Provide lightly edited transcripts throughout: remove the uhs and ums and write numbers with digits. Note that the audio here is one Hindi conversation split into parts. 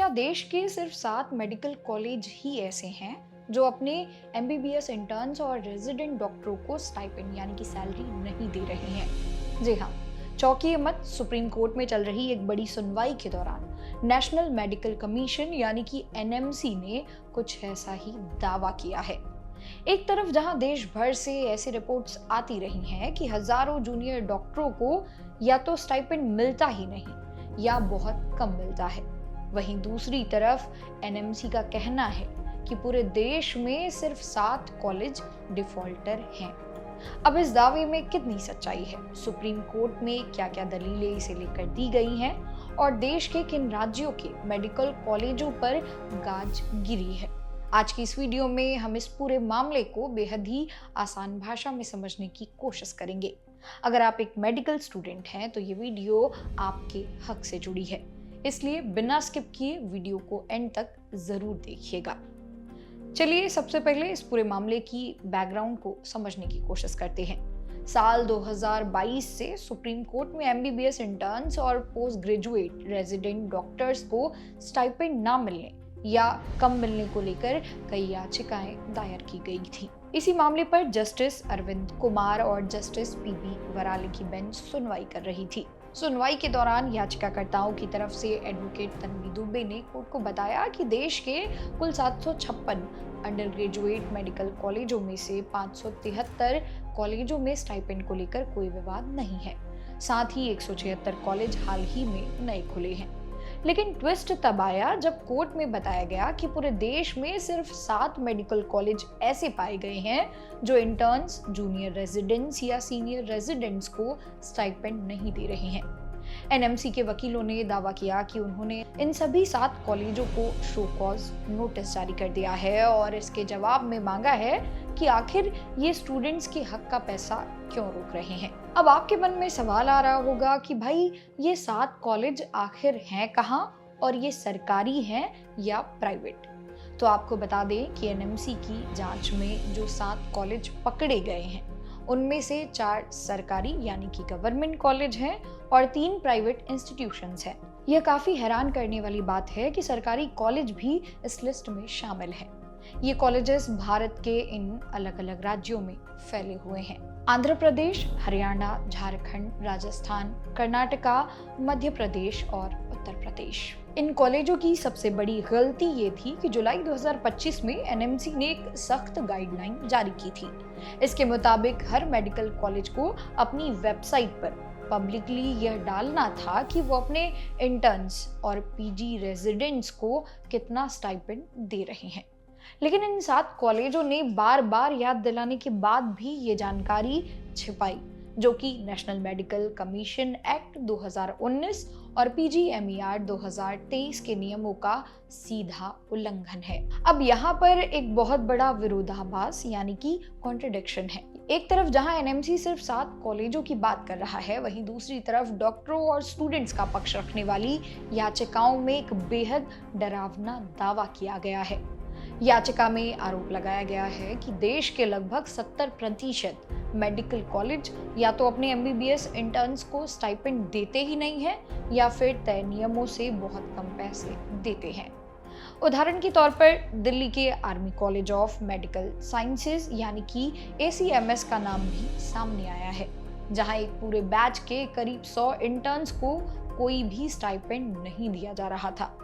क्या देश के सिर्फ 7 मेडिकल कॉलेज ही ऐसे हैं जो अपने एमबीबीएस इंटर्न्स और रेजिडेंट डॉक्टरों को स्टाइपेंड यानी कि सैलरी नहीं दे रहे हैं? जी हाँ, चौंकिए मत। सुप्रीम कोर्ट में चल रही एक बड़ी सुनवाई के दौरान नेशनल मेडिकल कमीशन यानी कि एनएमसी ने कुछ ऐसा ही दावा किया है। एक तरफ जहां देश भर से ऐसी रिपोर्ट्स आती रही हैं कि हजारों जूनियर डॉक्टरों को या तो स्टाइपेंड मिलता ही नहीं या बहुत कम मिलता है, वहीं दूसरी तरफ एनएमसी का कहना है कि पूरे देश में सिर्फ 7 कॉलेज डिफॉल्टर हैं। अब इस दावे में कितनी सच्चाई है, सुप्रीम कोर्ट में क्या क्या दलीलें इसे लेकर दी गई हैं और देश के किन राज्यों के मेडिकल कॉलेजों पर गाज गिरी है, आज की इस वीडियो में हम इस पूरे मामले को बेहद ही आसान भाषा में समझने की कोशिश करेंगे। अगर आप एक मेडिकल स्टूडेंट हैं तो ये वीडियो आपके हक से जुड़ी है, इसलिए बिना स्किप किए वीडियो को एंड तक जरूर देखिएगा। चलिए सबसे पहले इस पूरे मामले की बैकग्राउंड को समझने की कोशिश करते हैं। साल 2022 से सुप्रीम कोर्ट में एमबीबीएस इंटर्न्स और पोस्ट ग्रेजुएट रेजिडेंट डॉक्टर्स को स्टाइपेंड ना मिलने या कम मिलने को लेकर कई याचिकाएं दायर की गई थी। इसी मामले पर जस्टिस अरविंद कुमार और जस्टिस पीबी वराले की बेंच सुनवाई कर रही थी। सुनवाई के दौरान याचिकाकर्ताओं की तरफ से एडवोकेट तन्वी दुबे ने कोर्ट को बताया कि देश के कुल 756 अंडर ग्रेजुएट मेडिकल कॉलेजों में से 573 कॉलेजों में स्टाइपेंड को लेकर कोई विवाद नहीं है। साथ ही 176 कॉलेज हाल ही में नए खुले हैं। लेकिन ट्विस्ट तब आया जब कोर्ट में बताया गया कि पूरे देश में सिर्फ 7 मेडिकल कॉलेज ऐसे पाए गए हैं जो इंटर्न्स, जूनियर रेजिडेंट्स या सीनियर रेजिडेंट्स को स्टाइपेंड नहीं दे रहे हैं। एनएमसी के वकीलों ने दावा किया कि उन्होंने इन सभी 7 कॉलेजों को शो कॉज नोटिस जारी कर दिया है और इसके जवाब में मांगा है कि आखिर ये स्टूडेंट्स के हक का पैसा क्यों रोक रहे हैं। अब आपके मन में सवाल आ रहा होगा कि भाई ये 7 कॉलेज आखिर हैं कहाँ और ये सरकारी हैं या प्राइवेट? तो आपको बता दें कि एनएमसी की जांच में जो 7 कॉलेज पकड़े गए हैं उनमें से 4 सरकारी यानी कि गवर्नमेंट कॉलेज हैं और 3 प्राइवेट इंस्टीट्यूशंस हैं। यह काफी हैरान करने वाली बात है कि सरकारी कॉलेज भी इस लिस्ट में शामिल हैं। ये कॉलेजेस भारत के इन अलग अलग राज्यों में फैले हुए हैं: आंध्र प्रदेश, हरियाणा, झारखंड, राजस्थान, कर्नाटका, मध्य प्रदेश और उत्तर प्रदेश। इन कॉलेजों की सबसे बड़ी गलती ये थी कि जुलाई 2025 में एनएमसी ने एक सख्त गाइडलाइन जारी की थी। इसके मुताबिक हर मेडिकल कॉलेज को अपनी वेबसाइट पर पब्लिकली यह डालना था कि वो अपने इंटर्न्स और पीजी रेजिडेंट्स को कितना स्टाइपेंड दे रहे हैं। लेकिन इन 7 कॉलेजों ने बार बार याद दिलाने के बाद भी ये जानकारी छिपाई, जो कि नेशनल मेडिकल कमीशन एक्ट 2019 और पीजीएमईआर 2023 के नियमों का सीधा उल्लंघन है। अब यहाँ पर एक बहुत बड़ा विरोधाभास यानी कि कॉन्ट्रडिक्शन है। एक तरफ जहां एनएमसी सिर्फ 7 कॉलेजों की बात कर रहा है, वहीं दूसरी तरफ डॉक्टरों और स्टूडेंट्स का पक्ष रखने वाली याचिकाओं में एक बेहद डरावना दावा किया गया है। याचिका में आरोप लगाया गया है कि देश के लगभग 70% मेडिकल कॉलेज या तो अपने एमबीबीएस इंटर्न्स को स्टाइपेंड देते ही नहीं है या फिर तय नियमों से बहुत कम पैसे देते हैं। उदाहरण के तौर पर दिल्ली के army college of medical sciences यानी कि एसीएमएस का नाम भी सामने आया है, जहां एक पूरे बैच के करीब 100 इंटर्न्स को कोई भी स्टाइपेंड नहीं दिया जा रहा था।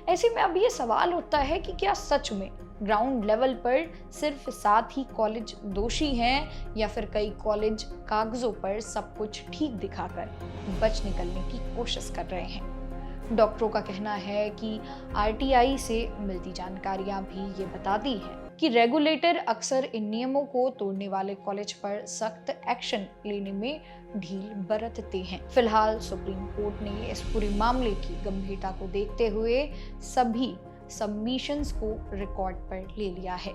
ऐसे में अब ये सवाल उठता है कि क्या सच में ग्राउंड लेवल पर सिर्फ 7 ही कॉलेज दोषी हैं या फिर कई कॉलेज कागजों पर सब कुछ ठीक दिखाकर बच निकलने की कोशिश कर रहे हैं? डॉक्टरों का कहना है कि आरटीआई से मिलती जानकारियां भी ये बताती हैं कि रेगुलेटर अक्सर इन नियमों को तोड़ने वाले कॉलेज पर सख्त एक्शन लेने में ढील बरतते हैं। फिलहाल सुप्रीम कोर्ट ने इस पूरे मामले की गंभीरता को देखते हुए सभी सबमिशंस को रिकॉर्ड पर ले लिया है।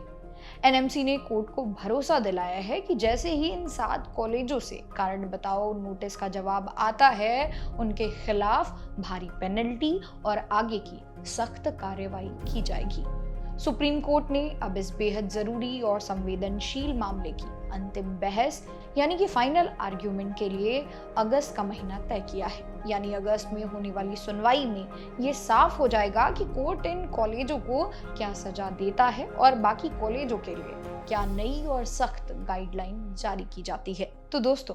एनएमसी ने कोर्ट को भरोसा दिलाया है कि जैसे ही इन 7 कॉलेजों से कारण बताओ नोटिस का जवाब आता है, उनके खिलाफ भारी पेनल्टी और आगे की सख्त कार्रवाई की जाएगी। सुप्रीम कोर्ट ने अब इस बेहद जरूरी और संवेदनशील मामले की अंतिम बहस यानी कि फाइनल आर्ग्यूमेंट के लिए अगस्त का महीना तय किया है। यानी अगस्त में होने वाली सुनवाई में ये साफ हो जाएगा कि कोर्ट इन कॉलेजों को क्या सजा देता है और बाकी कॉलेजों के लिए क्या नई और सख्त गाइडलाइन जारी की जाती है। तो दोस्तों,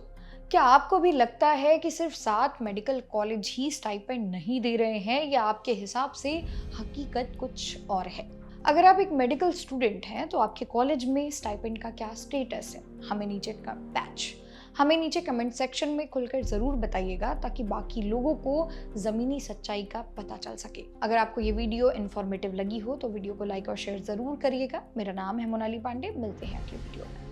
क्या आपको भी लगता है कि सिर्फ 7 मेडिकल कॉलेज ही स्टाइपेंड नहीं दे रहे हैं, या आपके हिसाब से हकीकत कुछ और है? अगर आप एक मेडिकल स्टूडेंट हैं तो आपके कॉलेज में स्टाइपेंड का क्या स्टेटस है? हमें नीचे कमेंट सेक्शन में खुलकर ज़रूर बताइएगा, ताकि बाकी लोगों को ज़मीनी सच्चाई का पता चल सके। अगर आपको ये वीडियो इन्फॉर्मेटिव लगी हो तो वीडियो को लाइक और शेयर ज़रूर करिएगा। मेरा नाम है मोनाली पांडे, मिलते हैं अगले वीडियो में।